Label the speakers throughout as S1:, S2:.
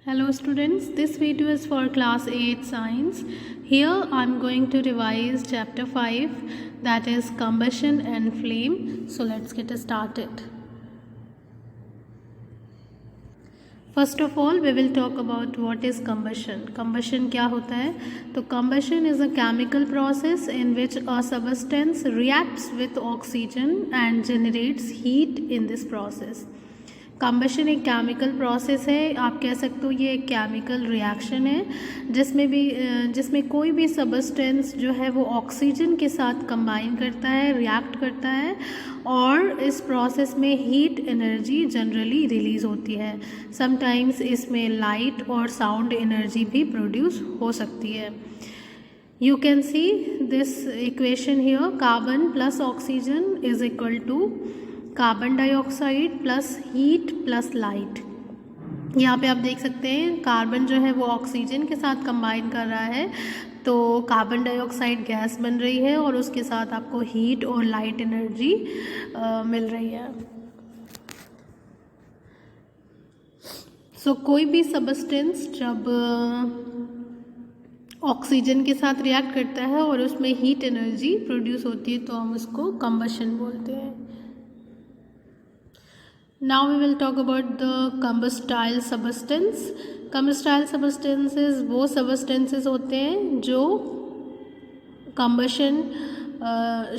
S1: Hello students, this video is for class 8 science. Here I am going to revise chapter 5, that is combustion and flame. So let's get started. First of all, we will talk about what is combustion. Combustion क्या होता है? तो combustion is a chemical process in which a substance reacts with oxygen and generates heat in this process. Combustion एक chemical process है, आप कह सकते हो ये एक केमिकल रिएक्शन है जिसमें कोई भी सबस्टेंस जो है वो ऑक्सीजन के साथ कंबाइन करता है, रिएक्ट करता है और इस प्रोसेस में हीट एनर्जी जनरली रिलीज़ होती है. समटाइम्स इसमें लाइट और साउंड एनर्जी भी प्रोड्यूस हो सकती है. You can see this equation here, carbon plus oxygen is equal to carbon dioxide plus heat plus light. यहाँ पे आप देख सकते हैं कार्बन जो है वो ऑक्सीजन के साथ कंबाइन कर रहा है तो कार्बन डाइऑक्साइड गैस बन रही है और उसके साथ आपको हीट और लाइट एनर्जी मिल रही है. कोई भी सबस्टेंस जब ऑक्सीजन के साथ रिएक्ट करता है और उसमें हीट एनर्जी प्रोड्यूस होती है तो हम उसको कंबशन बोलते हैं. Now we will talk about the combustible substance. Combustible substances वो substances होते हैं जो combustion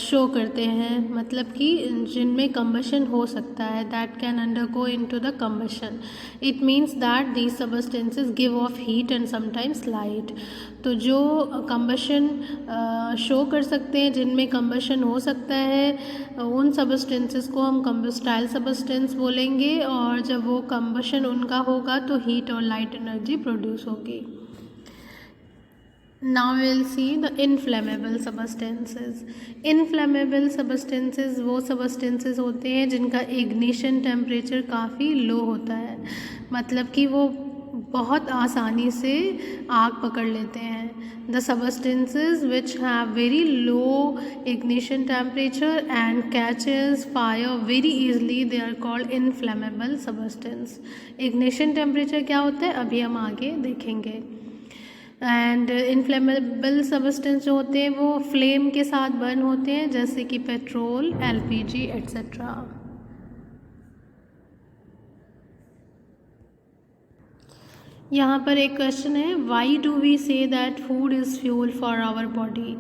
S1: शो करते हैं, मतलब कि जिनमें combustion हो सकता है, that can undergo into the combustion. It means that these substances give off heat and sometimes light. तो जो combustion शो कर सकते हैं, जिनमें combustion हो सकता है, उन substances को हम combustible substance बोलेंगे और जब वो combustion उनका होगा तो heat और light energy produce होगी. Now we will see the inflammable substances. Inflammable substances वो substances होते हैं जिनका ignition temperature काफ़ी लो होता है, मतलब कि वो बहुत आसानी से आग पकड़ लेते हैं. The substances which have very low ignition temperature and catches fire very easily, they are called inflammable substance. Ignition temperature क्या होता है अभी हम आगे देखेंगे. एंड इनफ्लेमेबल सबस्टेंस जो होते हैं वो फ्लेम के साथ बर्न होते हैं, जैसे कि पेट्रोल, एलपीजी एट्सेट्रा. यहाँ पर एक क्वेश्चन है, why do we say that food is fuel for our body.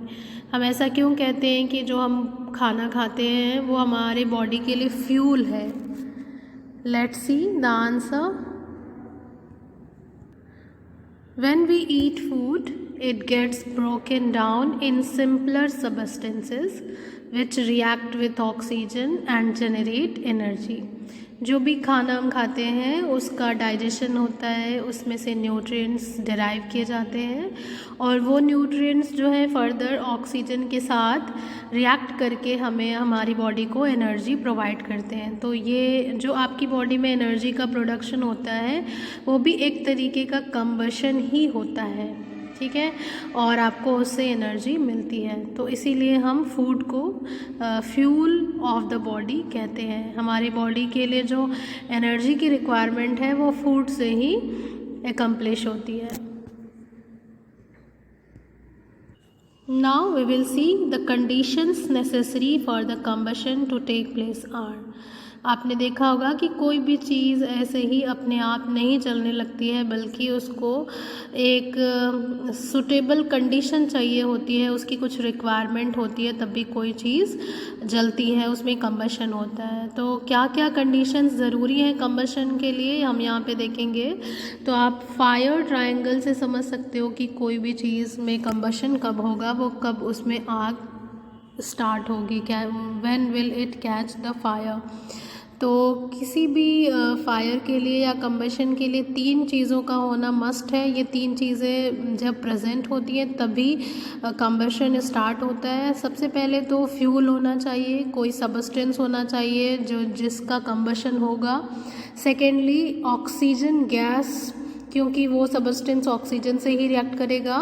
S1: हम ऐसा क्यों कहते हैं कि जो हम खाना खाते हैं वो हमारे बॉडी के लिए फ्यूल है. Let's see the answer. When we eat food, it gets broken down in simpler substances which react with oxygen and generate energy. जो भी खाना हम खाते हैं उसका डाइजेशन होता है, उसमें से न्यूट्रिएंट्स डिराइव किए जाते हैं और वो न्यूट्रिएंट्स जो है फर्दर ऑक्सीजन के साथ रिएक्ट करके हमें हमारी बॉडी को एनर्जी प्रोवाइड करते हैं. तो ये जो आपकी बॉडी में एनर्जी का प्रोडक्शन होता है वो भी एक तरीके का कंबशन ही होता है, ठीक है, और आपको उससे एनर्जी मिलती है. तो इसीलिए हम फूड को फ्यूल ऑफ द बॉडी कहते हैं. हमारी बॉडी के लिए जो एनर्जी की रिक्वायरमेंट है वो फूड से ही एकम्प्लिश होती है. Now we will see the conditions necessary for the combustion to take place are. आपने देखा होगा कि कोई भी चीज़ ऐसे ही अपने आप नहीं चलने लगती है, बल्कि उसको एक सुटेबल कंडीशन चाहिए होती है, उसकी कुछ रिक्वायरमेंट होती है तब भी कोई चीज़ जलती है, उसमें कंबशन होता है. तो क्या क्या कंडीशंस ज़रूरी हैं कंबशन के लिए हम यहाँ पे देखेंगे. तो आप फायर ट्रायंगल से समझ सकते हो कि कोई भी चीज़ में कंबशन कब होगा, वो कब उसमें आग स्टार्ट होगी, क्या when will it catch the fire. तो किसी भी फायर के लिए या कंबशन के लिए 3 चीज़ों का होना मस्ट है. ये 3 चीज़ें जब प्रेजेंट होती हैं तभी कंबशन स्टार्ट होता है. सबसे पहले तो फ्यूल होना चाहिए, कोई सबस्टेंस होना चाहिए जिसका कंबशन होगा. सेकेंडली ऑक्सीजन गैस, क्योंकि वो सबस्टेंस ऑक्सीजन से ही रिएक्ट करेगा।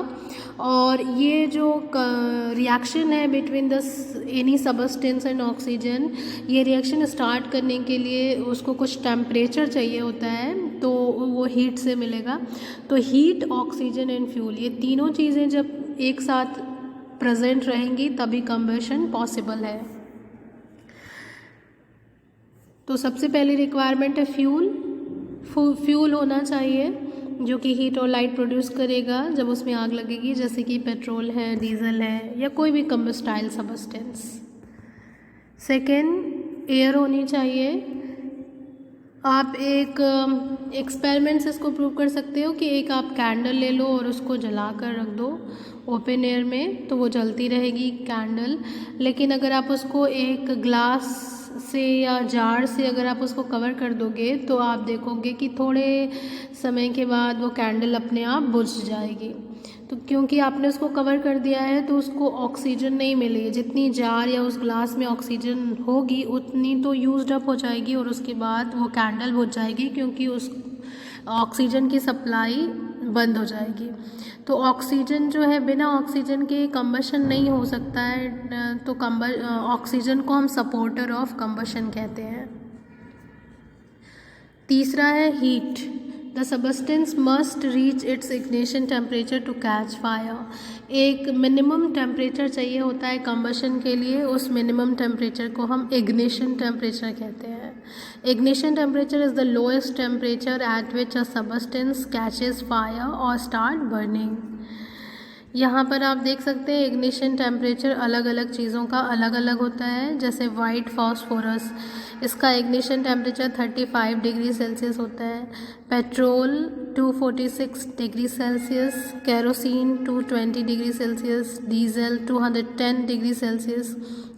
S1: और ये जो रिएक्शन है between the any substance and oxygen, ये रिएक्शन स्टार्ट करने के लिए उसको कुछ टेम्परेचर चाहिए होता है, तो वो हीट से मिलेगा। तो हीट, ऑक्सीजन एंड फ्यूल, ये तीनों चीज़ें जब एक साथ प्रेजेंट रहेंगी तभी कंबशन पॉसिबल है। तो सबसे पहली रिक्वायरमेंट है फ्यूल। फ्यूल होना चाहिए जो कि हीट और लाइट प्रोड्यूस करेगा जब उसमें आग लगेगी, जैसे कि पेट्रोल है, डीजल है, या कोई भी कंबस्टाइल सबस्टेंस। सेकेंड, एयर होनी चाहिए। आप एक एक्सपेरिमेंट से इसको प्रूव कर सकते हो कि एक आप कैंडल ले लो और उसको जला कर रख दो ओपन एयर में, तो वो जलती रहेगी कैंडल। लेकिन अगर आप उसको एक ग्लास से या जार से अगर आप उसको कवर कर दोगे तो आप देखोगे कि थोड़े समय के बाद वो कैंडल अपने आप बुझ जाएगी। तो क्योंकि आपने उसको कवर कर दिया है तो उसको ऑक्सीजन नहीं मिलेगी। जितनी जार या उस ग्लास में ऑक्सीजन होगी उतनी तो यूज्ड अप हो जाएगी और उसके बाद वो कैंडल बुझ जाएगी, क्योंकि उस ऑक्सीजन की सप्लाई बंद हो जाएगी। तो ऑक्सीजन जो है, बिना ऑक्सीजन के कंबशन नहीं हो सकता है। तो ऑक्सीजन को हम सपोर्टर ऑफ कंबशन कहते हैं। तीसरा है heat. The substance must reach its ignition temperature to catch fire. एक मिनिमम टेम्परेचर चाहिए होता है कंबशन के लिए, उस मिनिमम टेम्परेचर को हम इग्निशन टेम्परेचर कहते हैं। Ignition temperature is the lowest temperature at which a substance catches fire और स्टार्ट बर्निंग। यहाँ पर आप देख सकते हैं इग्निशन टेम्परेचर अलग अलग चीज़ों का अलग अलग होता है। जैसे वाइट फॉस्फोरस, इसका इग्निशन टेम्परेचर 35 डिग्री सेल्सियस होता है। Petrol 246 degree Celsius, kerosene 220 degree Celsius, diesel 210 degree Celsius,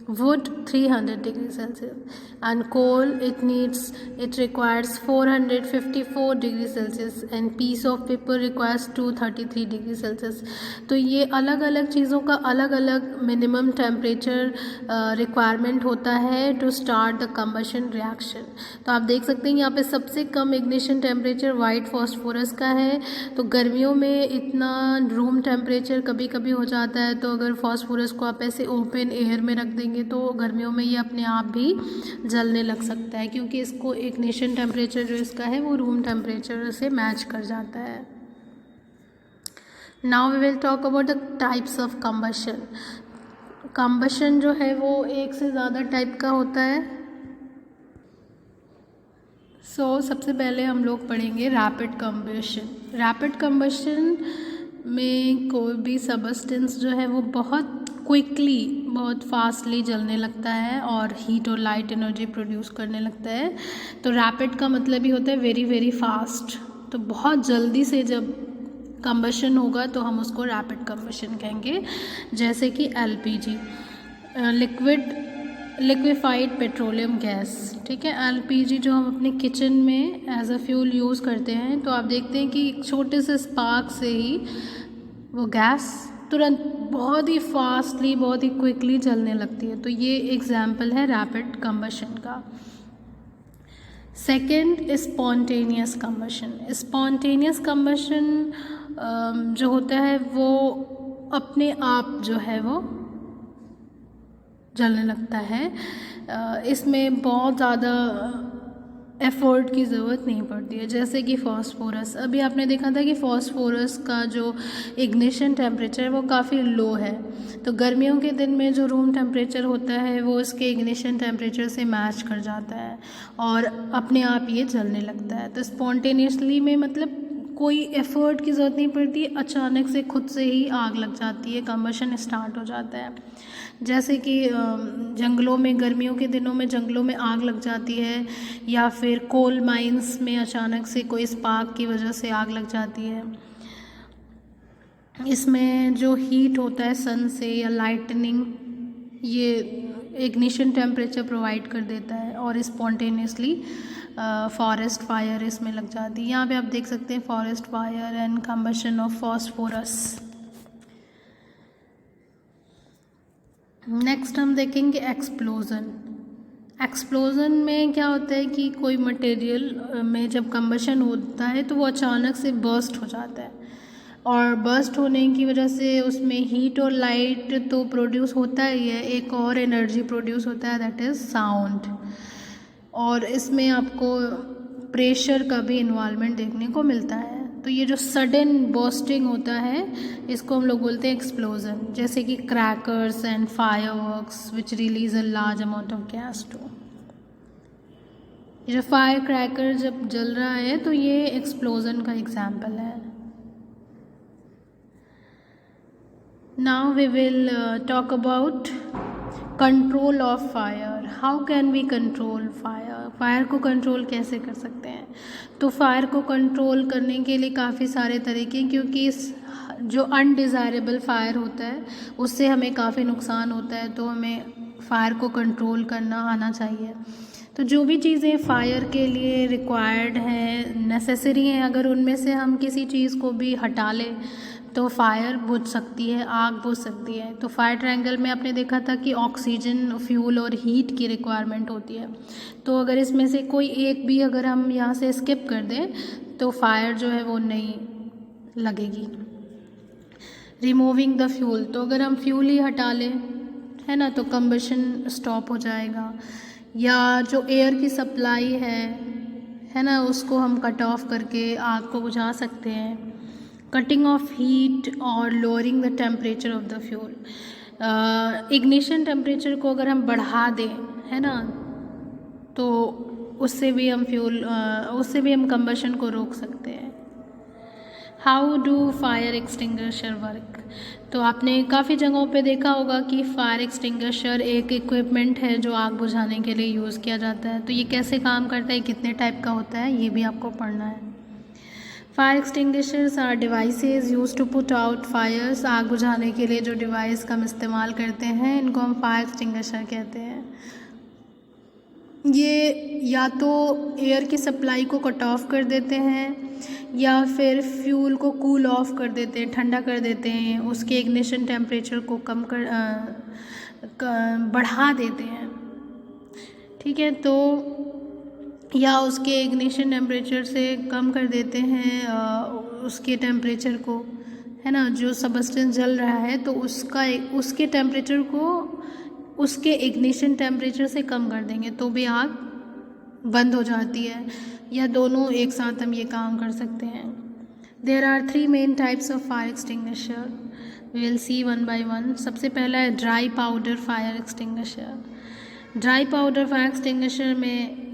S1: wood 300 degree Celsius, and coal it requires 454 degree Celsius, and piece of paper requires 233 degree Celsius। तो ये अलग अलग चीज़ों का अलग अलग मिनिमम टेम्परेचर रिक्वायरमेंट होता है to start the combustion reaction. तो आप देख सकते हैं यहाँ पे सबसे कम इग्निशन टेम्परेचर वाइट फॉस्फोरस का है। तो गर्मियों में इतना रूम टेम्परेचर कभी कभी हो जाता है, तो अगर फॉस्फोरस को आप ऐसे ओपन एयर में रख देंगे तो गर्मियों में ये अपने आप भी जलने लग सकता है, क्योंकि इसको इग्निशन टेम्परेचर जो इसका है वो रूम टेम्परेचर से मैच कर जाता है। Now we will talk about the types of combustion. Combustion जो है वो एक से ज़्यादा टाइप का होता है। सबसे पहले हम लोग पढ़ेंगे रैपिड कंबशन। रैपिड कंबशन में कोई भी सबस्टेंस जो है वो बहुत क्विकली, बहुत फास्टली जलने लगता है और हीट और लाइट एनर्जी प्रोड्यूस करने लगता है। तो रैपिड का मतलब ही होता है वेरी वेरी फास्ट। तो बहुत जल्दी से जब कंबशन होगा तो हम उसको रैपिड कंबशन कहेंगे। जैसे कि एलपीजी, लिक्विफाइड पेट्रोलियम गैस, ठीक है। एलपीजी जो हम अपने किचन में एज अ फ्यूल यूज़ करते हैं, तो आप देखते हैं कि एक छोटे से स्पार्क से ही वो गैस तुरंत बहुत ही फास्टली, बहुत ही क्विकली जलने लगती है। तो ये एग्जाम्पल है रैपिड कंबशन का। Second, spontaneous combustion. Spontaneous combustion जो होता है वो अपने आप जो है वो जलने लगता है। इसमें बहुत ज़्यादा एफर्ट की ज़रूरत नहीं पड़ती है। जैसे कि फॉस्फोरस, अभी आपने देखा था कि फॉस्फोरस का जो इग्निशन टेम्परेचर है वो काफ़ी लो है। तो गर्मियों के दिन में जो रूम टेम्परेचर होता है वो इसके इग्निशन टेम्परेचर से मैच कर जाता है और अपने आप ये जलने लगता है। तो स्पॉन्टेनियसली में मतलब कोई एफर्ट की ज़रूरत नहीं पड़ती, अचानक से खुद से ही आग लग जाती है, कंबशन स्टार्ट हो जाता है। जैसे कि जंगलों में, गर्मियों के दिनों में जंगलों में आग लग जाती है, या फिर कोल माइंस में अचानक से कोई स्पार्क की वजह से आग लग जाती है। इसमें जो हीट होता है सन से या लाइटनिंग, ये इग्निशन टेम्परेचर प्रोवाइड कर देता है और स्पॉन्टेनियसली फॉरेस्ट फायर इसमें लग जाती है। यहाँ पे आप देख सकते हैं forest fire and combustion of phosphorus. Next हम देखेंगे एक्सप्लोजन। एक्सप्लोज़न में क्या होता है कि कोई मटेरियल में जब कंबशन होता है तो वो अचानक से बर्स्ट हो जाता है, और बर्स्ट होने की वजह से उसमें हीट और लाइट तो प्रोड्यूस होता ही है, एक और एनर्जी प्रोड्यूस होता है, दैट इज़ साउंड। और इसमें आपको प्रेशर का भी इन्वॉल्वमेंट देखने को मिलता है। तो ये जो सडन बर्स्टिंग होता है इसको हम लोग बोलते हैं एक्सप्लोजन, जैसे कि crackers and fireworks which release a large amount of gas too. ये जो फायर क्रैकर जब जल रहा है तो ये एक्सप्लोजन का एग्जाम्पल है। Now we will talk about control of fire. How can we control fire? Fire को कंट्रोल कैसे कर सकते हैं? तो फायर को कंट्रोल करने के लिए काफ़ी सारे तरीके, क्योंकि जो अनडिज़ायरेबल फायर होता है उससे हमें काफ़ी नुकसान होता है, तो हमें फायर को कंट्रोल करना आना चाहिए। तो जो भी चीज़ें फायर के लिए रिक्वायर्ड हैं, नेसेसरी हैं, अगर उनमें से हम किसी चीज़ को भी हटा लें तो फायर बुझ सकती है, आग बुझ सकती है। तो फायर ट्रायंगल में आपने देखा था कि ऑक्सीजन, फ्यूल और हीट की रिक्वायरमेंट होती है। तो अगर इसमें से कोई एक भी अगर हम यहाँ से स्किप कर दें तो फायर जो है वो नहीं लगेगी। रिमूविंग द फ्यूल, तो अगर हम फ्यूल ही हटा लें, है ना, तो कंबशन स्टॉप हो जाएगा। या जो एयर की सप्लाई है ना, उसको हम कट ऑफ करके आग को बुझा सकते हैं। कटिंग ऑफ हीट और lowering the temperature of the fuel. Ignition temperature को अगर हम बढ़ा दें, है ना, तो उससे भी हम कंबशन को रोक सकते हैं। How do fire extinguisher work? तो आपने काफ़ी जगहों पे देखा होगा कि फायर एक्सटिंग्विशर एक इक्विपमेंट है जो आग बुझाने के लिए यूज़ किया जाता है। तो ये कैसे काम करता है, कितने टाइप का होता है, ये भी आपको पढ़ना है। Fire extinguishers are devices use to put out fires. आग बुझाने के लिए जो डिवाइस का हम इस्तेमाल करते हैं इनको हम फायर एक्सटिंग्विशर कहते हैं। ये या तो एयर की सप्लाई को कट ऑफ कर देते हैं या फिर फ्यूल को कूल ऑफ कर देते हैं, ठंडा कर देते हैं, उसके इग्निशन टेम्परेचर को बढ़ा देते हैं। ठीक है, तो या उसके इग्निशन टेम्परेचर से कम कर देते हैं उसके टेम्परेचर को, है ना, जो सबस्टेंस जल रहा है तो उसके टेम्परेचर को उसके इग्निशन टेम्परेचर से कम कर देंगे तो भी आग बंद हो जाती है। या दोनों एक साथ हम ये काम कर सकते हैं। There are 3 main types of fire extinguisher, we will see one by one. सबसे पहला है dry powder fire extinguisher. Dry powder fire extinguisher में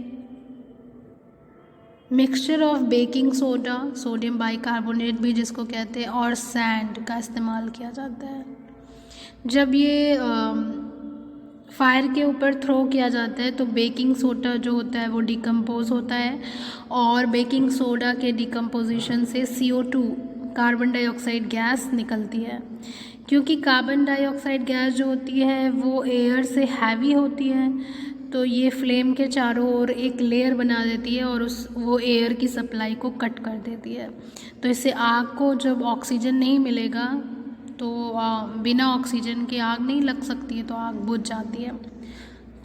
S1: mixture of baking soda, sodium bicarbonate भी जिसको कहते हैं, और सैंड का इस्तेमाल किया जाता है। जब ये फायर के ऊपर थ्रो किया जाता है तो बेकिंग सोडा जो होता है वो डिकम्पोज होता है, और बेकिंग सोडा के डिकम्पोजिशन से CO2 कार्बन डाइऑक्साइड गैस निकलती है। क्योंकि कार्बन डाइऑक्साइड गैस जो होती है वो एयर से हैवी होती है, तो ये फ्लेम के चारों ओर एक लेयर बना देती है और वो एयर की सप्लाई को कट कर देती है। तो इससे आग को जब ऑक्सीजन नहीं मिलेगा तो बिना ऑक्सीजन के आग नहीं लग सकती है, तो आग बुझ जाती है।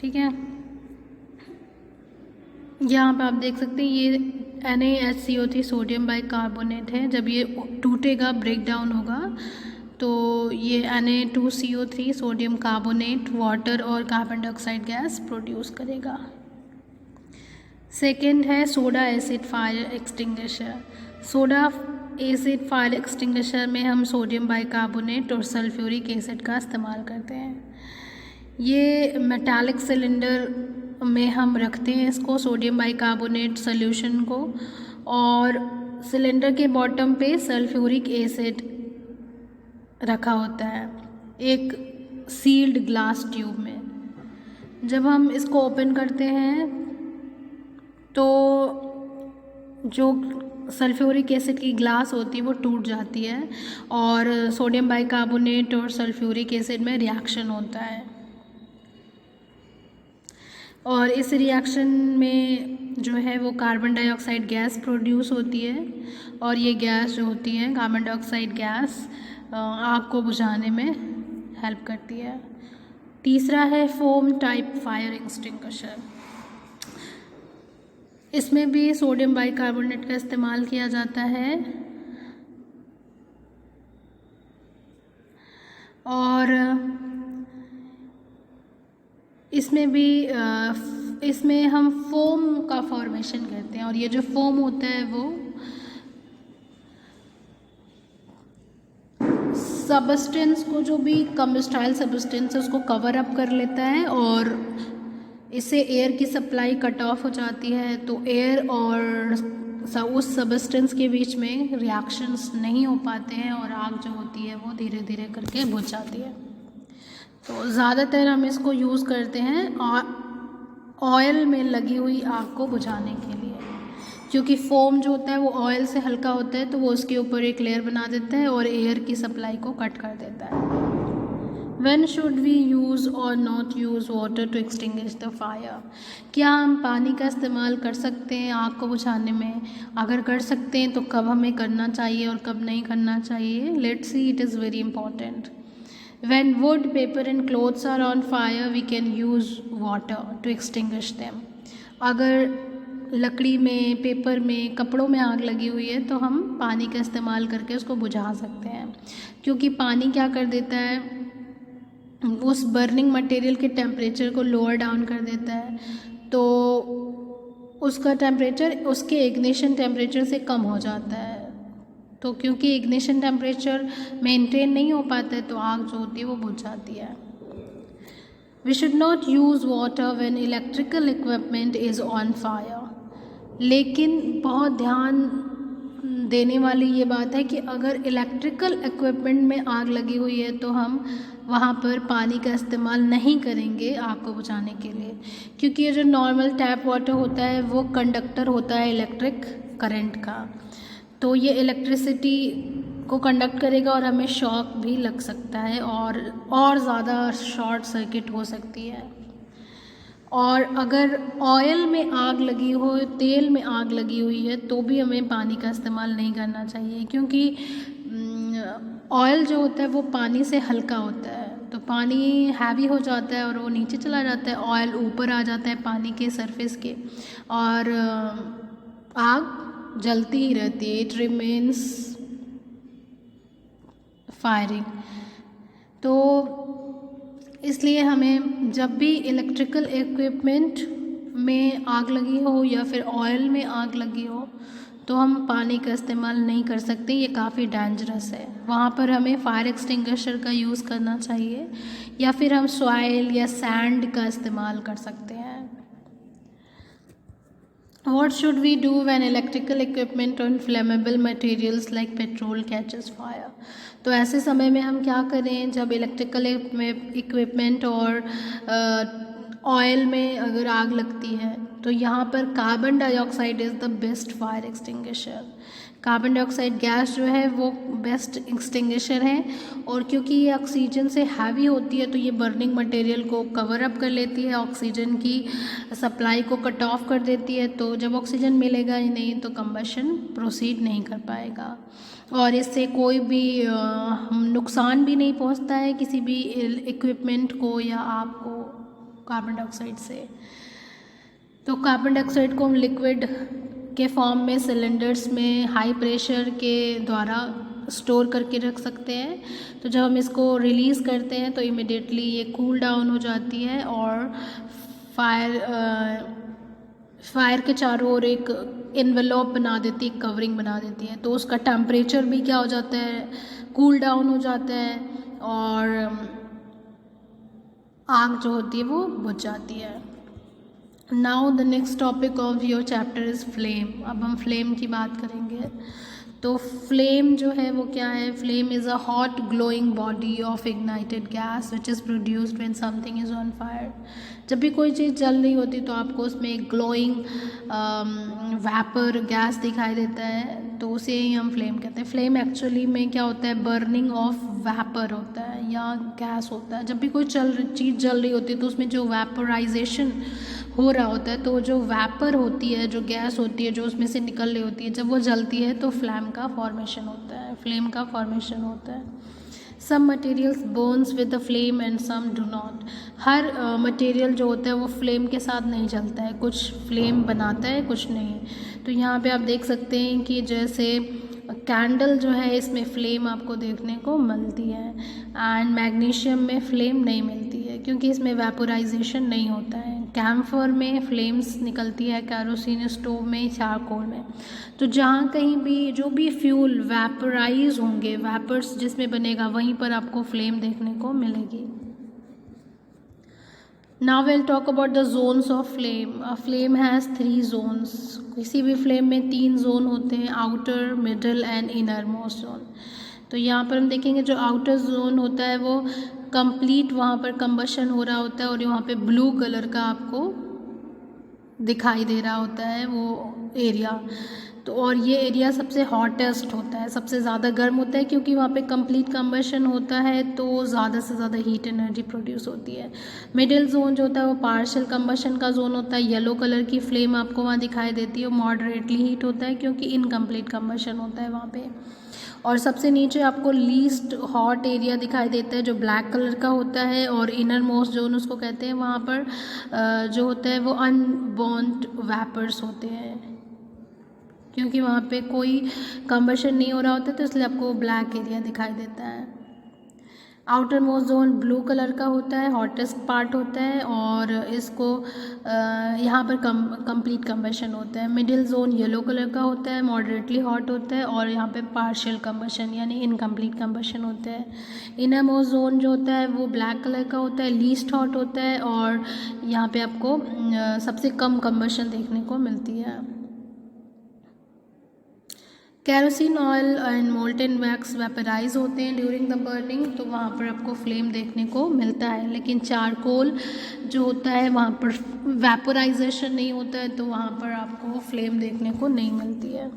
S1: ठीक है, यहाँ पे आप देख सकते हैं ये NaHCO3 सोडियम बाइकार्बोनेट है। जब ये टूटेगा, ब्रेक डाउन होगा, तो ये Na2CO3 सोडियम कार्बोनेट वाटर और कार्बन डाइऑक्साइड गैस प्रोड्यूस करेगा। सेकेंड है soda acid fire extinguisher. Soda acid fire extinguisher में हम सोडियम बाइकार्बोनेट और सल्फ्यूरिक एसिड का इस्तेमाल करते हैं। ये मेटालिक सिलेंडर में हम रखते हैं इसको, सोडियम बाइकार्बोनेट सॉल्यूशन को, और सिलेंडर के बॉटम पे सल्फ्यूरिक एसिड रखा होता है एक सील्ड ग्लास ट्यूब में। जब हम इसको ओपन करते हैं तो जो सल्फ्यूरिक एसिड की ग्लास होती है वो टूट जाती है और सोडियम बाइकार्बोनेट और सल्फ्यूरिक एसिड में रिएक्शन होता है, और इस रिएक्शन में जो है वो कार्बन डाइऑक्साइड गैस प्रोड्यूस होती है, और ये गैस जो होती है कार्बन डाइऑक्साइड गैस आग को बुझाने में हेल्प करती है। तीसरा है फोम टाइप फायर एक्सटिंग्विशर। इसमें भी सोडियम बाइकार्बोनेट का इस्तेमाल किया जाता है और इसमें हम फोम का फॉर्मेशन करते हैं और ये जो फोम होता है वो सबस्टेंस को, जो भी कम्बस्टाइल सबस्टेंस है उसको कवर अप कर लेता है और इससे एयर की सप्लाई कट ऑफ हो जाती है। तो एयर और उस सबस्टेंस के बीच में रिएक्शंस नहीं हो पाते हैं और आग जो होती है वो धीरे धीरे करके बुझ जाती है। तो ज़्यादातर हम इसको यूज़ करते हैं ऑयल में लगी हुई आग को बुझाने के लिए, क्योंकि फोम जो होता है वो ऑयल से हल्का होता है तो वो उसके ऊपर एक लेयर बना देता है और एयर की सप्लाई को कट कर देता है। When should we use or not use water to extinguish the fire? क्या हम पानी का इस्तेमाल कर सकते हैं आग को बुझाने में? अगर कर सकते हैं तो कब हमें करना चाहिए और कब नहीं करना चाहिए? Let's see, it is very important. When wood, paper and clothes are on fire, we can use water to extinguish them. अगर लकड़ी में, पेपर में, कपड़ों में आग लगी हुई है तो हम पानी का इस्तेमाल करके उसको बुझा सकते हैं, क्योंकि पानी क्या कर देता है, उस बर्निंग मटेरियल के टेम्परेचर को लोअर डाउन कर देता है, तो उसका टेम्परेचर उसके इग्निशन टेम्परेचर से कम हो जाता है। तो क्योंकि इग्निशन टेम्परेचर मेंटेन नहीं हो पाता है तो आग जो होती है वो बुझ जाती है। We should not use water when electrical equipment is on fire. लेकिन बहुत ध्यान देने वाली ये बात है कि अगर इलेक्ट्रिकल इक्विपमेंट में आग लगी हुई है तो हम वहाँ पर पानी का इस्तेमाल नहीं करेंगे आग को बुझाने के लिए, क्योंकि ये जो नॉर्मल टैप वाटर होता है वो कंडक्टर होता है इलेक्ट्रिक करंट का, तो ये इलेक्ट्रिसिटी को कंडक्ट करेगा और हमें शॉक भी लग सकता है और ज़्यादा शॉर्ट सर्किट हो सकती है। और अगर ऑयल में आग लगी हो, तेल में आग लगी हुई है तो भी हमें पानी का इस्तेमाल नहीं करना चाहिए, क्योंकि ऑयल जो होता है वो पानी से हल्का होता है, तो पानी हैवी हो जाता है और वो नीचे चला जाता है, ऑयल ऊपर आ जाता है पानी के सरफेस के और आग जलती ही रहती है, इट रिमेन्स फायरिंग। तो इसलिए हमें जब भी इलेक्ट्रिकल इक्विपमेंट में आग लगी हो या फिर ऑयल में आग लगी हो तो हम पानी का इस्तेमाल नहीं कर सकते, ये काफ़ी डेंजरस है। वहाँ पर हमें फायर एक्सटिंग्विशर का यूज़ करना चाहिए या फिर हम सॉइल या सैंड का इस्तेमाल कर सकते हैं। What should we do when electrical equipment on flammable materials like petrol catches fire? तो ऐसे समय में हम क्या करें जब इलेक्ट्रिकल इक्विपमेंट और ऑयल में अगर आग लगती है, तो यहाँ पर carbon dioxide is the best fire extinguisher. Carbon dioxide gas जो है वो बेस्ट एक्सटिंग्विशर है, और क्योंकि ये ऑक्सीजन से हैवी होती है तो ये बर्निंग मटेरियल को कवर अप कर लेती है, ऑक्सीजन की सप्लाई को कट ऑफ कर देती है, तो जब ऑक्सीजन मिलेगा ही नहीं तो कंबशन प्रोसीड नहीं कर पाएगा और इससे कोई भी नुकसान भी नहीं पहुंचता है किसी भी इक्विपमेंट को या आग को कार्बन डाइऑक्साइड से। तो कार्बन डाइऑक्साइड को हम लिक्विड के फॉर्म में सिलेंडर्स में हाई प्रेशर के द्वारा स्टोर करके रख सकते हैं, तो जब हम इसको रिलीज़ करते हैं तो इमिडिएटली ये कूल डाउन हो जाती है और फायर के चारों ओर एक एनवेलप बना देती है, कवरिंग बना देती है, तो उसका टेम्परेचर भी क्या हो जाता है, कूल डाउन हो जाता है और आग जो होती है वो बुझ जाती है। Now the next topic of your chapter is flame. अब हम फ्लेम की बात करेंगे। तो फ्लेम जो है वो क्या है, flame is a hot glowing body of ignited gas which is produced when something is on fire. जब भी कोई चीज़ जल रही होती तो आपको उसमें एक ग्लोइंग वैपर गैस दिखाई देता है, तो उसे ही हम फ्लेम कहते हैं। फ्लेम एक्चुअली में क्या होता है, बर्निंग ऑफ वैपर होता है या गैस होता है। जब भी कोई चीज़ जल रही होती है तो उसमें जो वैपराइजेशन हो रहा होता है, तो जो वैपर होती है, जो गैस होती है जो उसमें से निकल रही होती है, जब वो जलती है तो फ्लेम का फॉर्मेशन होता है, फ्लेम का फॉर्मेशन होता है। Some materials burns with the flame and some do not. हर मटेरियल जो होता है वो फ्लेम के साथ नहीं जलता है, कुछ फ्लेम बनाता है कुछ नहीं। तो यहाँ पे आप देख सकते हैं कि जैसे कैंडल जो है इसमें फ्लेम आपको देखने को मिलती है, एंड मैग्नीशियम में फ्लेम नहीं मिलती है क्योंकि इसमें वेपोराइजेशन नहीं होता है। कैम्फर में फ्लेम्स निकलती है, केरोसिन स्टोव में, चारकोल में। तो जहाँ कहीं भी जो भी फ्यूल वेपोराइज होंगे, वेपर्स जिसमें बनेगा, वहीं पर आपको फ्लेम देखने को मिलेगी। Now we'll talk about the zones of flame. A flame has 3 zones. किसी भी फ्लेम में 3 जोन होते हैं, outer, middle and inner most zone. तो यहाँ पर हम देखेंगे जो आउटर जोन होता है वो कंप्लीट वहाँ पर कंबशन हो रहा होता है और वहाँ पे ब्लू कलर का आपको दिखाई दे रहा होता है वो एरिया। तो और ये एरिया सबसे हॉटेस्ट होता है, सबसे ज़्यादा गर्म होता है क्योंकि वहाँ पे कंप्लीट कंबशन होता है तो ज़्यादा से ज़्यादा हीट एनर्जी प्रोड्यूस होती है। मिडिल जोन जो होता है वो पार्शियल कंबशन का जोन होता है, येलो कलर की फ्लेम आपको वहाँ दिखाई देती है, मॉडरेटली हीट होता है क्योंकि इनकम्प्लीट कंबशन होता है वहाँ पे। और सबसे नीचे आपको लीस्ट हॉट एरिया दिखाई देता है जो ब्लैक कलर का होता है, और इनर मोस्ट जोन उसको कहते हैं। वहाँ पर जो होता है वो अनबर्न्ड वेपर्स होते हैं क्योंकि वहाँ पे कोई कंबशन नहीं हो रहा होता, तो इसलिए आपको ब्लैक एरिया दिखाई देता है। Outer most zone blue colour का होता है, हॉटेस्ट पार्ट होता है, और इसको यहाँ पर कंप्लीट कंबशन होता है। मिडिल जोन येलो कलर का होता है, मॉडरेटली हॉट होता है, और यहाँ पे पार्शियल कंबशन यानी इनकम्प्लीट कंबशन होता है। इनर मोस्ट जोन जो होता है वो ब्लैक कलर का होता है, लीस्ट हॉट होता है, और यहाँ पे आपको सबसे कम कंबशन देखने को मिलती है। Kerosene oil and molten wax vaporise होते हैं ड्यूरिंग द बर्निंग, तो वहाँ पर आपको फ्लेम देखने को मिलता है। लेकिन चारकोल जो होता है वहाँ पर वेपोराइजेशन नहीं होता है, तो वहाँ पर आपको फ्लेम देखने को नहीं मिलती है।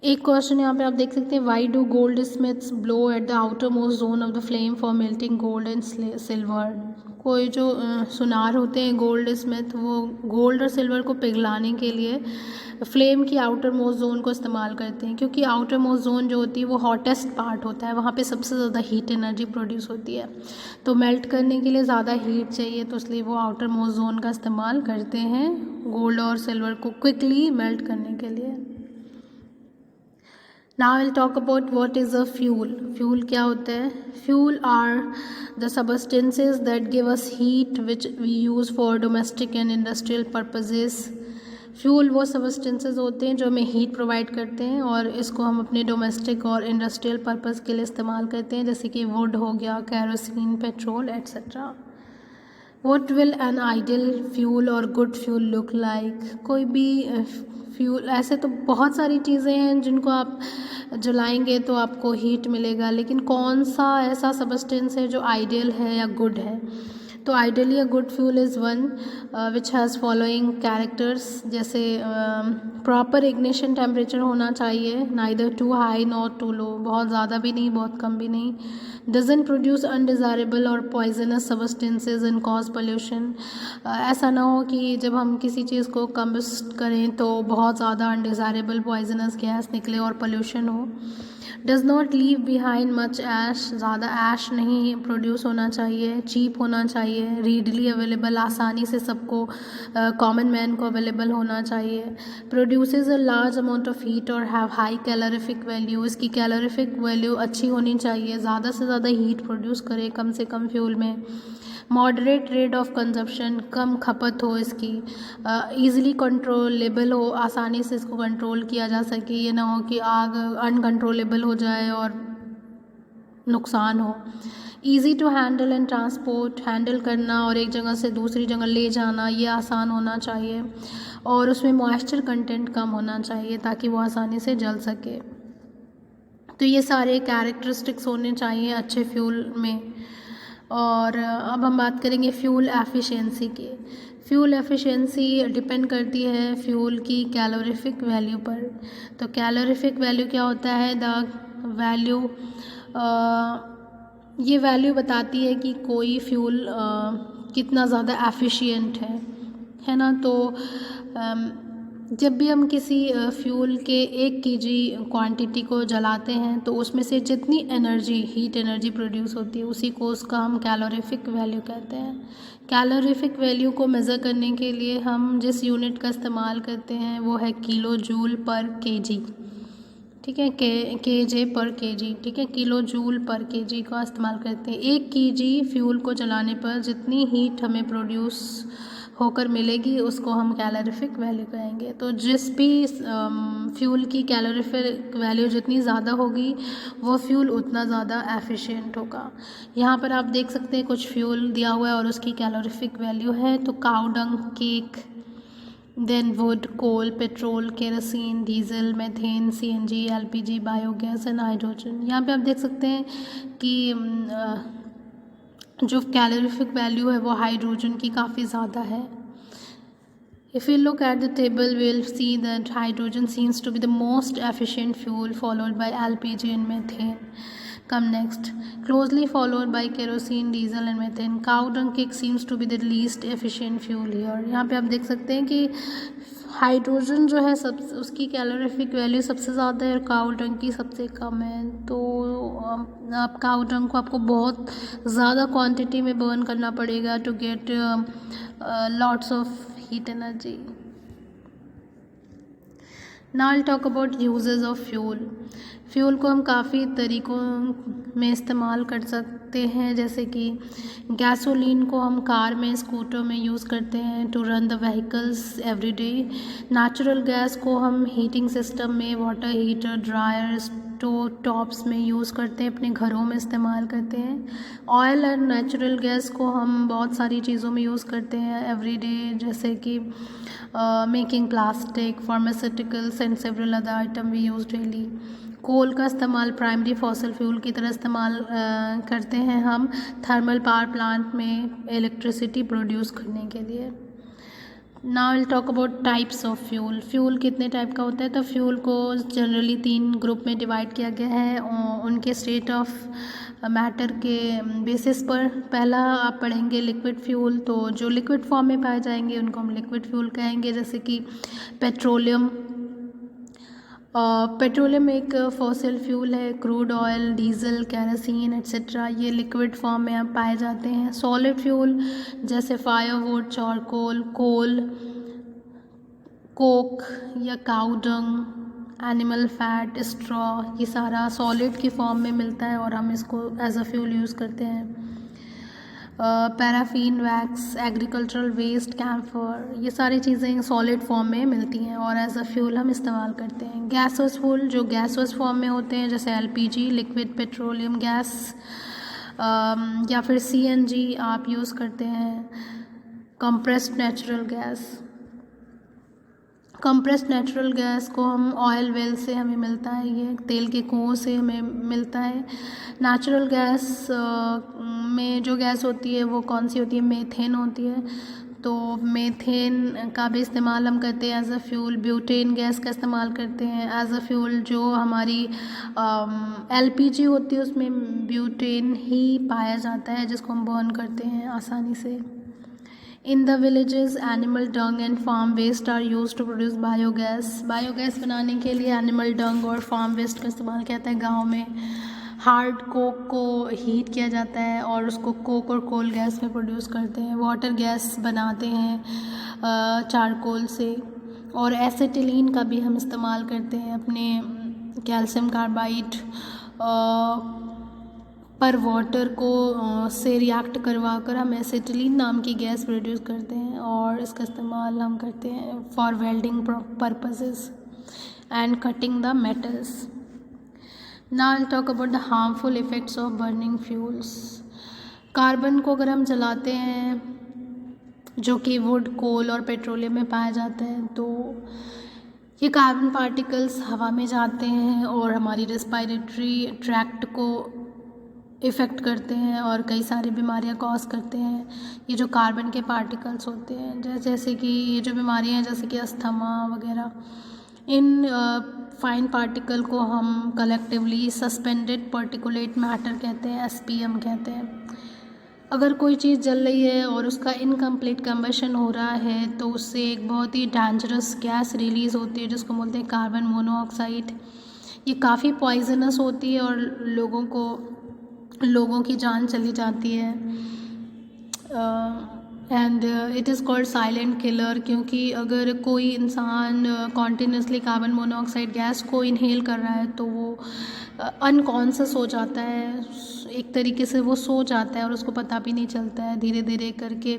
S1: एक क्वेश्चन यहाँ पे आप देख सकते हैं, why do gold Smiths blow at the outer most zone of the flame for melting gold and silver. कोई जो सुनार होते हैं गोल्ड स्मिथ, वो गोल्ड और सिल्वर को पिघलाने के लिए फ्लेम की आउटर मोस्ट जोन को इस्तेमाल करते हैं क्योंकि आउटर मोस्ट जोन जो होती है वो हॉटेस्ट पार्ट होता है, वहाँ पे सबसे ज़्यादा हीट एनर्जी प्रोड्यूस होती है। तो मेल्ट करने के लिए ज़्यादा हीट चाहिए, तो इसलिए वो आउटर मोस्ट जोन का इस्तेमाल करते हैं गोल्ड और सिल्वर को क्विकली मेल्ट करने के लिए। Now I'll talk about what is a fuel. Fuel क्या होता है? Fuel are the substances that give us heat which we use for domestic and industrial purposes. Fuel वो सबस्टेंसेस होते हैं जो हमें हीट प्रोवाइड करते हैं और इसको हम अपने डोमेस्टिक और इंडस्ट्रियल पर्पस के लिए इस्तेमाल करते हैं, जैसे कि वुड हो गया, kerosene, petrol etcetera. What will an ideal fuel और गुड फ्यूल लुक लाइक? कोई भी फ्यूल, ऐसे तो बहुत सारी चीज़ें हैं जिनको आप जलाएंगे तो आपको हीट मिलेगा, लेकिन कौन सा ऐसा सबस्टेंस है जो आइडियल है या गुड है? तो ideally a good fuel is one which has following characters, जैसे प्रॉपर इग्निशन टेम्परेचर होना चाहिए, neither too high not too low, बहुत ज़्यादा भी नहीं बहुत कम भी नहीं, डजन प्रोड्यूस अनडिज़ायरेबल और poisonous substances and cause pollution. ऐसा ना हो कि जब हम किसी चीज़ को कंबस्ट करें तो बहुत ज़्यादा अनडिज़ायरेबल पॉइजनस गैस निकले और पोल्यूशन हो। Does not leave behind much ash, ज़्यादा ऐश नहीं प्रोड्यूस होना चाहिए, चीप होना चाहिए, रीडली अवेलेबल, आसानी से सबको कॉमन मैन को अवेलेबल होना चाहिए, produces a large amount of heat और हैव हाई कैलोरीफिक वैल्यू, इसकी कैलोरीफिक वैल्यू अच्छी होनी चाहिए, ज़्यादा से ज़्यादा हीट प्रोड्यूस करे कम से कम फ्यूल में, मॉडरेट रेट ऑफ कंजप्शन, कम खपत हो इसकी, ईज़िली कंट्रोलेबल हो, आसानी से इसको कंट्रोल किया जा सके, ये ना हो कि आग अनकंट्रोलेबल हो जाए और नुकसान हो, easy to handle and transport, handle करना और एक जगह से दूसरी जगह ले जाना ये आसान होना चाहिए, और उसमें मॉइस्चर कंटेंट कम होना चाहिए ताकि वो आसानी से जल सके। तो ये सारे कैरेक्टरिस्टिक्स होने चाहिए अच्छे फ्यूल में। और अब हम बात करेंगे फ्यूल एफिशिएंसी की। फ्यूल एफिशिएंसी डिपेंड करती है फ्यूल की कैलोरीफिक वैल्यू पर। तो कैलोरीफिक वैल्यू क्या होता है? द वैल्यू, ये वैल्यू बताती है कि कोई फ्यूल कितना ज़्यादा एफिशिएंट है ना। तो जब भी हम किसी फ्यूल के 1 kg क्वांटिटी को जलाते हैं तो उसमें से जितनी एनर्जी हीट एनर्जी प्रोड्यूस होती है उसी को उसका हम कैलोरीफिक वैल्यू कहते हैं। कैलोरीफिक वैल्यू को मेज़र करने के लिए हम जिस यूनिट का इस्तेमाल करते हैं वो है किलो जूल पर केजी, ठीक है, केजे पर केजी, ठीक है, किलो जूल पर केजी का इस्तेमाल करते हैं। 1 kg फ्यूल को जलाने पर जितनी हीट हमें प्रोड्यूस होकर मिलेगी उसको हम कैलोरीफिक वैल्यू कहेंगे। तो जिस भी फ्यूल की कैलोरीफिक वैल्यू जितनी ज़्यादा होगी वो फ्यूल उतना ज़्यादा एफिशिएंट होगा। यहाँ पर आप देख सकते हैं कुछ फ्यूल दिया हुआ है और उसकी कैलोरीफिक वैल्यू है। तो cow dung, cake, then wood, coal, petrol, kerosene, diesel, methane, CNG, LPG, biogas and hydrogen. यहाँ पे आप देख सकते हैं कि जो कैलोरीफिक वैल्यू है वो हाइड्रोजन की काफ़ी ज़्यादा है। If you look at the table, we'll see that hydrogen seems to be the most efficient fuel, followed by LPG and methane. Come next, closely followed by kerosene, diesel and methane. Cow dung cake seems to be the least efficient fuel here. यहाँ पे आप देख सकते हैं कि hydrogen जो है सब उसकी कैलोरीफिक वैल्यू सबसे ज़्यादा है और काऊ डंग की सबसे कम है। तो आप काऊ डंग को आपको बहुत ज़्यादा क्वांटिटी में बर्न करना पड़ेगा to get lots of heat energy. Now I talk about uses of fuel. Fuel को हम काफ़ी तरीक़ों में इस्तेमाल कर सकते हैं, जैसे कि गैसोलीन को हम कार में, स्कूटर में यूज़ करते हैं to run the vehicles every day. Natural gas को हम हीटिंग सिस्टम में, water heater, dryer, stove tops में यूज़ करते हैं, अपने घरों में इस्तेमाल करते हैं। ऑयल एंड नेचुरल गैस को हम बहुत सारी चीज़ों में यूज़ करते हैं एवरी डे, जैसे कि making plastic, pharmaceuticals and several other item we use daily. Coal का इस्तेमाल प्राइमरी फॉसल फ्यूल की तरह इस्तेमाल करते हैं हम थर्मल पावर प्लांट में इलेक्ट्रिसिटी प्रोड्यूस करने के लिए। Now will talk about types of fuel. Fuel कितने टाइप का होता है? तो फ्यूल को जनरली 3 ग्रुप में डिवाइड किया गया है उनके स्टेट ऑफ मैटर के बेसिस पर। पहला आप पढ़ेंगे लिक्विड फ्यूल, तो जो लिक्विड फॉर्म में पाए जाएंगे उनको हम लिक्विड फ्यूल कहेंगे, जैसे कि पेट्रोलियम। पेट्रोलियम एक फॉसिल फ्यूल है, crude oil, diesel, kerosene etcetera ये लिक्विड फॉर्म में आप पाए जाते हैं। सॉलिड फ्यूल जैसे फायरवुड, चारकोल, कोल, कोक या काऊ डंग, एनिमल फैट, स्ट्रॉ, ये सारा सॉलिड की फॉर्म में मिलता है और हम इसको एज अ फ्यूल यूज़ करते हैं। Paraffin, wax, agricultural waste, camphor, ये सारी चीज़ें सॉलिड फॉर्म में मिलती हैं और एज अ फ्यूल हम इस्तेमाल करते हैं। गैसोस फ्यूल जो गैसोस फॉर्म में होते हैं, जैसे एलपीजी, लिक्विड पेट्रोलियम गैस, या फिर सीएनजी आप यूज़ करते हैं। Compressed natural gas, compressed natural gas को हम ऑयल वेल से हमें मिलता है, ये तेल के कुओं से हमें मिलता है। नेचुरल गैस में जो गैस होती है वो कौन सी होती है? मीथेन होती है। तो मीथेन का भी इस्तेमाल हम करते हैं as a fuel. Butane gas का इस्तेमाल करते हैं एज अ फ्यूल। जो हमारी एलपीजी होती है उसमें ब्यूटेन ही पाया जाता है जिसको हम बर्न करते हैं आसानी से। In the villages, animal dung and farm waste are used to produce biogas. Biogas बनाने के लिए एनिमल डंग और फार्म वेस्ट का इस्तेमाल किया जाता है। गाँव में हार्ड कोक को हीट किया जाता है और उसको कोक और कोल गैस में प्रोड्यूस करते हैं। वाटर गैस बनाते हैं चारकोल से, और एसिटिलीन का भी हम इस्तेमाल करते हैं अपने कैल्शियम कार्बाइड पर वाटर को से रिएक्ट करवा कर हम एसिटिलीन नाम की गैस प्रोड्यूस करते हैं और इसका इस्तेमाल हम करते हैं for welding purposes and cutting the metals. Now I talk about the harmful effects of burning fuels. Carbon को अगर हम जलाते हैं, जो कि वुड, कोल और पेट्रोलियम में पाया जाता है, तो ये कार्बन पार्टिकल्स हवा में जाते हैं और हमारी रेस्पिरेटरी ट्रैक्ट को इफ़ेक्ट करते हैं और कई सारी बीमारियां कॉज करते हैं। ये जो कार्बन के पार्टिकल्स होते हैं, जैसे कि ये जो बीमारियां हैं जैसे कि अस्थमा वगैरह, इन फाइन पार्टिकल को हम कलेक्टिवली सस्पेंडेड पार्टिकुलेट मैटर कहते हैं, एसपीएम कहते हैं। अगर कोई चीज़ जल रही है और उसका इनकम्प्लीट कम्बशन हो रहा है तो उससे एक बहुत ही डेंजरस गैस रिलीज़ होती है जिसको बोलते हैं कार्बन मोनोऑक्साइड। ये काफ़ी पॉइजनस होती है और लोगों की जान चली जाती है। And it is called silent killer, क्योंकि अगर कोई इंसान कॉन्टीन्यूसली कार्बन मोनोऑक्साइड गैस को इनहेल कर रहा है तो वो अनकॉन्शियस हो जाता है, एक तरीके से वो सो जाता है और उसको पता भी नहीं चलता है। धीरे धीरे करके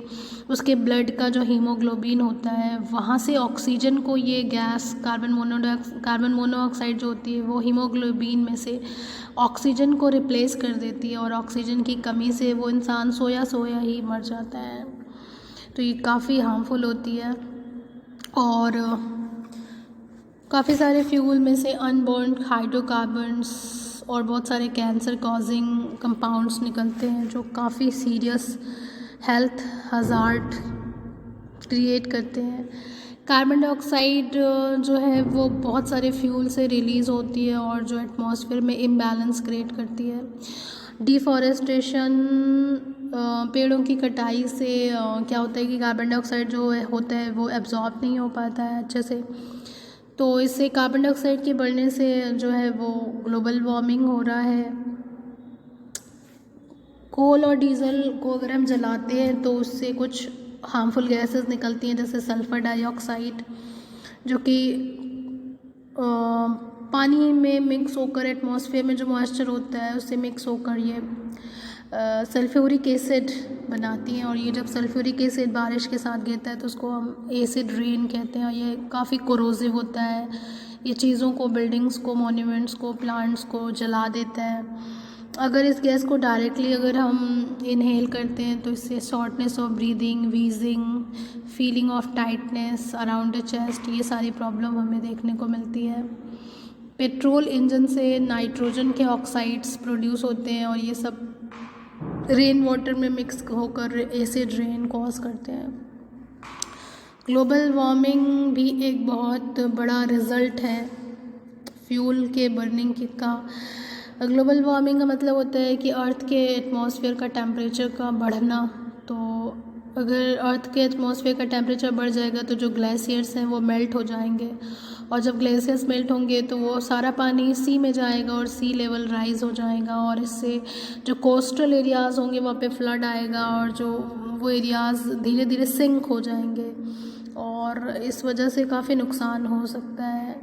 S1: उसके ब्लड का जो हीमोग्लोबिन होता है वहाँ से ऑक्सीजन को ये गैस कार्बन मोनोऑक्साइड जो होती है वो हीमोग्लोबिन में से ऑक्सीजन को रिप्लेस कर देती है और ऑक्सीजन की कमी से वो इंसान सोया ही मर जाता है। तो ये काफ़ी हार्मफुल होती है। और काफ़ी सारे फ्यूल में से अनबर्न्ड हाइड्रोकार्बन्स और बहुत सारे कैंसर कॉजिंग कंपाउंड्स निकलते हैं जो काफ़ी सीरियस हेल्थ हज़ार्ड क्रिएट करते हैं। कार्बन डाइऑक्साइड जो है वो बहुत सारे फ्यूल से रिलीज़ होती है और जो एटमॉस्फेयर में इम्बैलेंस क्रिएट करती है। डिफॉरेस्टेशन, पेड़ों की कटाई से क्या होता है कि कार्बन डाइऑक्साइड जो होता है वो एब्जॉर्ब नहीं हो पाता है अच्छे से, तो इससे कार्बन डाइऑक्साइड के बढ़ने से जो है वो ग्लोबल वार्मिंग हो रहा है। कोल और डीजल को अगर हम जलाते हैं तो उससे कुछ हार्मफुल गैसेस निकलती हैं जैसे सल्फ़र डाइऑक्साइड, जो कि पानी में मिक्स होकर एटमॉस्फेयर में जो मॉइस्चर होता है उससे मिक्स होकर ये सल्फ्यूरिक एसिड बनाती हैं। और ये जब सल्फ्यूरिक एसिड बारिश के साथ गिरता है तो उसको हम एसिड रेन कहते हैं और ये काफ़ी कोरोसिव होता है। ये चीज़ों को, बिल्डिंग्स को, मॉन्यूमेंट्स को, प्लांट्स को जला देता है। अगर इस गैस को डायरेक्टली अगर हम इनहेल करते हैं तो इससे shortness of breathing, wheezing, feeling of tightness around the chest, ये सारी प्रॉब्लम हमें देखने को मिलती है। पेट्रोल इंजन से नाइट्रोजन के ऑक्साइड्स प्रोड्यूस होते हैं और ये सब रेन वाटर में मिक्स होकर एसिड रेन कॉज करते हैं। ग्लोबल वार्मिंग भी एक बहुत बड़ा रिज़ल्ट है फ्यूल के बर्निंग का। ग्लोबल वार्मिंग का मतलब होता है कि अर्थ के एटमॉस्फेयर का टेम्परेचर का बढ़ना। तो अगर अर्थ के एटमॉस्फेयर का टेम्परेचर बढ़ जाएगा तो जो ग्लेशियर्स हैं वो मेल्ट हो जाएंगे और जब ग्लेशियर्स मेल्ट होंगे तो वो सारा पानी सी में जाएगा और सी लेवल राइज हो जाएगा और इससे जो कोस्टल एरियाज़ होंगे वहाँ पे फ्लड आएगा और जो वो एरियाज़ धीरे धीरे सिंक हो जाएंगे और इस वजह से काफ़ी नुकसान हो सकता है।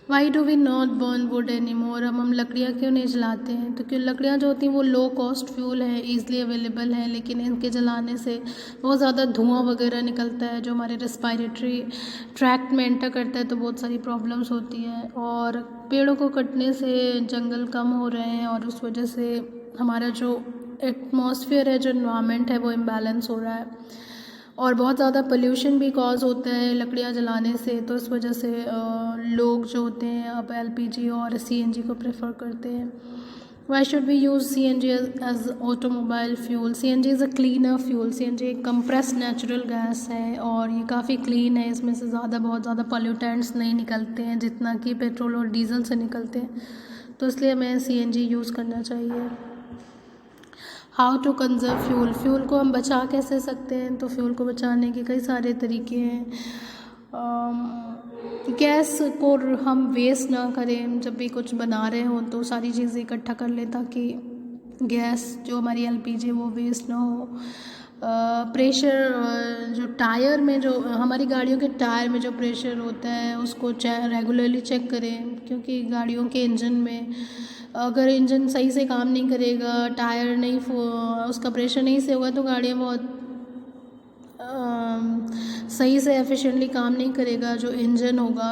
S1: Why do we not burn wood any more, हम लकड़ियाँ क्यों नहीं जलाते हैं? तो क्यों लकड़ियाँ जो होती हैं वो लो कॉस्ट फ्यूल है, ईज़िली अवेलेबल है, लेकिन इनके जलाने से बहुत ज़्यादा धुआं वगैरह निकलता है जो हमारे रेस्पिरेटरी ट्रैक्ट में एंटर करता है तो बहुत सारी प्रॉब्लम्स होती है। और पेड़ों को कटने से जंगल कम हो रहे हैं और उस वजह से हमारा जो एटमॉस्फेयर है, जो एनवायरनमेंट है वो इम्बैलेंस हो रहा है और बहुत ज़्यादा पोल्यूशन भी कॉज होता है लकड़ियाँ जलाने से। तो इस वजह से लोग जो होते हैं अब एलपीजी और सीएनजी को प्रेफर करते हैं। Why should we use CNG as automobile fuel? CNG is a cleaner fuel. CNG एक कंप्रेस्ड नेचुरल गैस है और ये काफ़ी क्लीन है, इसमें से बहुत ज़्यादा पॉल्यूटेंट्स नहीं निकलते हैं जितना कि पेट्रोल और डीजल से निकलते हैं, तो इसलिए हमें सीएनजी यूज़ करना चाहिए। How to conserve fuel, fuel को हम बचा कैसे सकते हैं? तो फ्यूल को बचाने के कई सारे तरीके हैं। गैस को हम वेस्ट ना करें, जब भी कुछ बना रहे हों तो सारी चीज़ें इकट्ठा कर लें ताकि गैस जो हमारी एलपीजी वो वेस्ट ना हो। प्रेशर, जो टायर में, जो हमारी गाड़ियों के टायर में जो प्रेशर होता है उसको रेगुलरली चेक करें, क्योंकि गाड़ियों के इंजन में अगर इंजन सही से काम नहीं करेगा, टायर नहीं उसका प्रेशर नहीं से होगा तो गाड़ियाँ बहुत सही से एफिशिएंटली काम नहीं करेगा जो इंजन होगा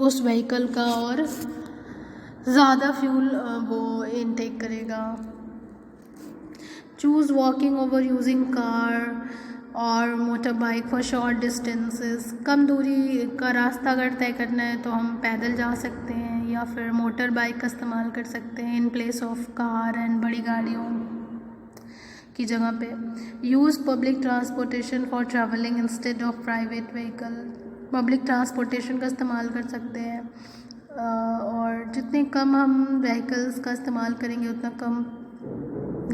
S1: उस व्हीकल का और ज़्यादा फ्यूल वो इनटेक करेगा। Choose walking over using car और motor bike for short distances. कम दूरी का रास्ता अगर तय करना है तो हम पैदल जा सकते हैं या फिर मोटर बाइक का इस्तेमाल कर सकते हैं in place of car and बड़ी गाड़ियों की जगह पे। Use public transportation for travelling instead of private vehicle. Public transportation का इस्तेमाल कर सकते हैं और जितने कम हम व्हीकल्स का इस्तेमाल करेंगे उतना कम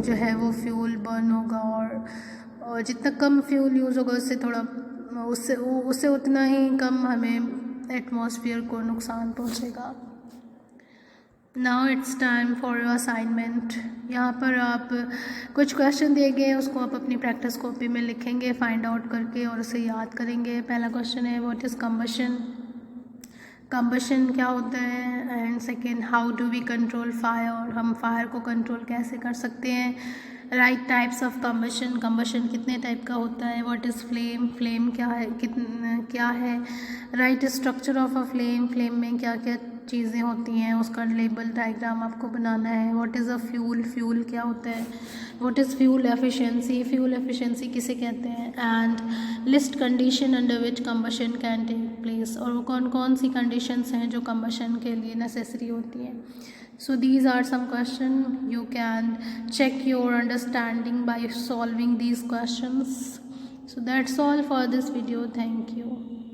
S1: जो है वो फ्यूल बर्न होगा, और जितना कम फ्यूल यूज़ होगा उससे उतना ही कम हमें एटमॉस्फेयर को नुकसान पहुंचेगा। Now it's time for your assignment. यहाँ पर आप कुछ क्वेश्चन दिए गए हैं, उसको आप अपनी प्रैक्टिस कॉपी में लिखेंगे फाइंड आउट करके और उसे याद करेंगे। पहला क्वेश्चन है व्हाट इज़ कंबशन, कंबशन क्या होता है, and second how do we control fire, हम फायर को कंट्रोल कैसे कर सकते हैं। Right types of combustion, combustion कितने टाइप का होता है। व्हाट इज़ फ्लेम, फ्लेम क्या है, क्या है। Right structure of a flame, flame में क्या क्या चीज़ें होती हैं, उसका लेबल डायग्राम आपको बनाना है। What is a fuel, fuel क्या होता है। What is fuel efficiency, fuel efficiency किसे कहते हैं। And list condition under which combustion can take place, और वो कौन कौन सी कंडीशंस हैं जो कंबशन के लिए नेसेसरी होती हैं। So these are some questions. You can check your understanding by solving these questions. So that's all for this video. Thank you.